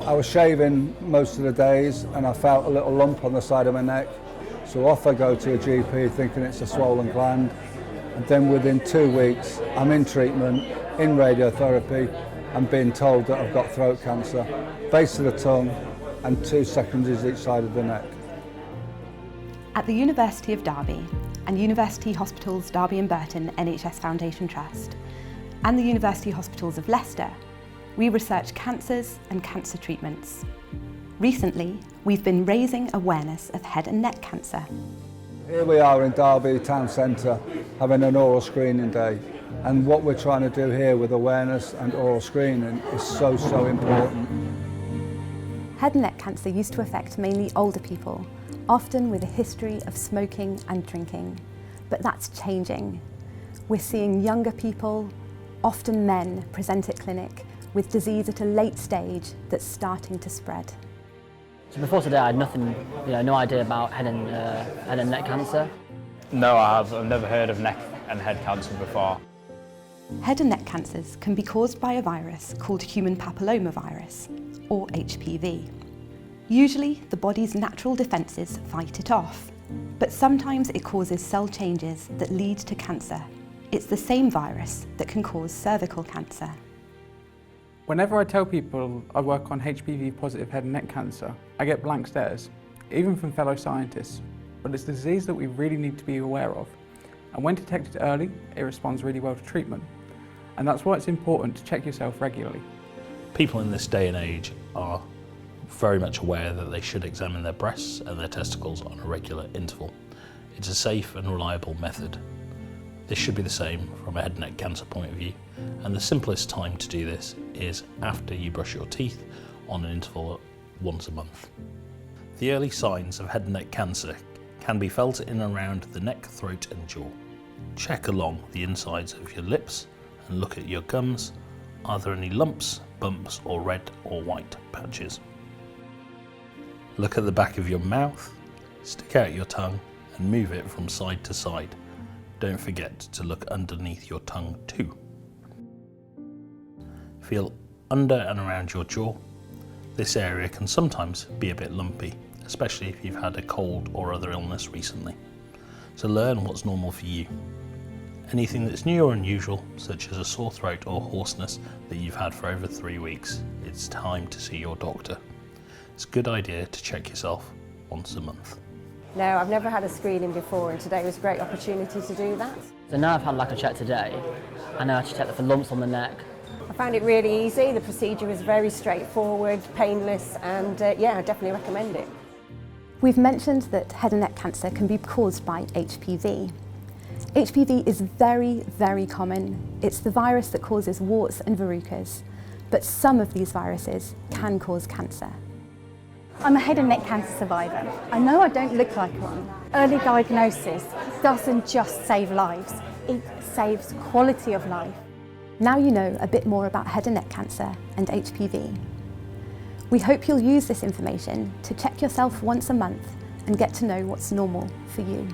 I was shaving most of the days and I felt a little lump on the side of my neck. So off I go to a GP thinking it's a swollen gland. And then within 2 weeks, I'm in treatment, in radiotherapy, and being told that I've got throat cancer, base of the tongue and 2 secondaries each side of the neck. At the University of Derby and University Hospitals Derby and Burton NHS Foundation Trust and the University Hospitals of Leicester, we research cancers and cancer treatments. Recently, we've been raising awareness of head and neck cancer. Here we are in Derby Town Centre having an oral screening day, and what we're trying to do here with awareness and oral screening is so important. Head and neck cancer used to affect mainly older people, often with a history of smoking and drinking. But that's changing. We're seeing younger people, often men, present at clinic with disease at a late stage that's starting to spread. So before today, I had nothing, no idea about head and neck cancer. No, I have. I've never heard of neck and head cancer before. Head and neck cancers can be caused by a virus called human papillomavirus, or HPV. Usually, the body's natural defences fight it off, but sometimes it causes cell changes that lead to cancer. It's the same virus that can cause cervical cancer. Whenever I tell people I work on HPV-positive head and neck cancer, I get blank stares, even from fellow scientists. But it's a disease that we really need to be aware of. And when detected early, it responds really well to treatment. And that's why it's important to check yourself regularly. People in this day and age are very much aware that they should examine their breasts and their testicles on a regular interval. It's a safe and reliable method. This should be the same from a head and neck cancer point of view, and the simplest time to do this is after you brush your teeth on an interval once a month. The early signs of head and neck cancer can be felt in and around the neck, throat and jaw. Check along the insides of your lips and look at your gums. Are there any lumps, bumps or red or white patches? Look at the back of your mouth, stick out your tongue and move it from side to side. Don't forget to look underneath your tongue too. Feel under and around your jaw. This area can sometimes be a bit lumpy, especially if you've had a cold or other illness recently. So learn what's normal for you. Anything that's new or unusual, such as a sore throat or hoarseness that you've had for over 3 weeks, it's time to see your doctor. It's a good idea to check yourself once a month. No, I've never had a screening before, and today was a great opportunity to do that. So now I've had a check today, I know how to check for lumps on the neck. I found it really easy. The procedure was very straightforward, painless, and yeah, I definitely recommend it. We've mentioned that head and neck cancer can be caused by HPV. HPV is very, very common. It's the virus that causes warts and verrucas, but some of these viruses can cause cancer. I'm a head and neck cancer survivor. I know I don't look like one. Early diagnosis doesn't just save lives, it saves quality of life. Now you know a bit more about head and neck cancer and HPV. We hope you'll use this information to check yourself once a month and get to know what's normal for you.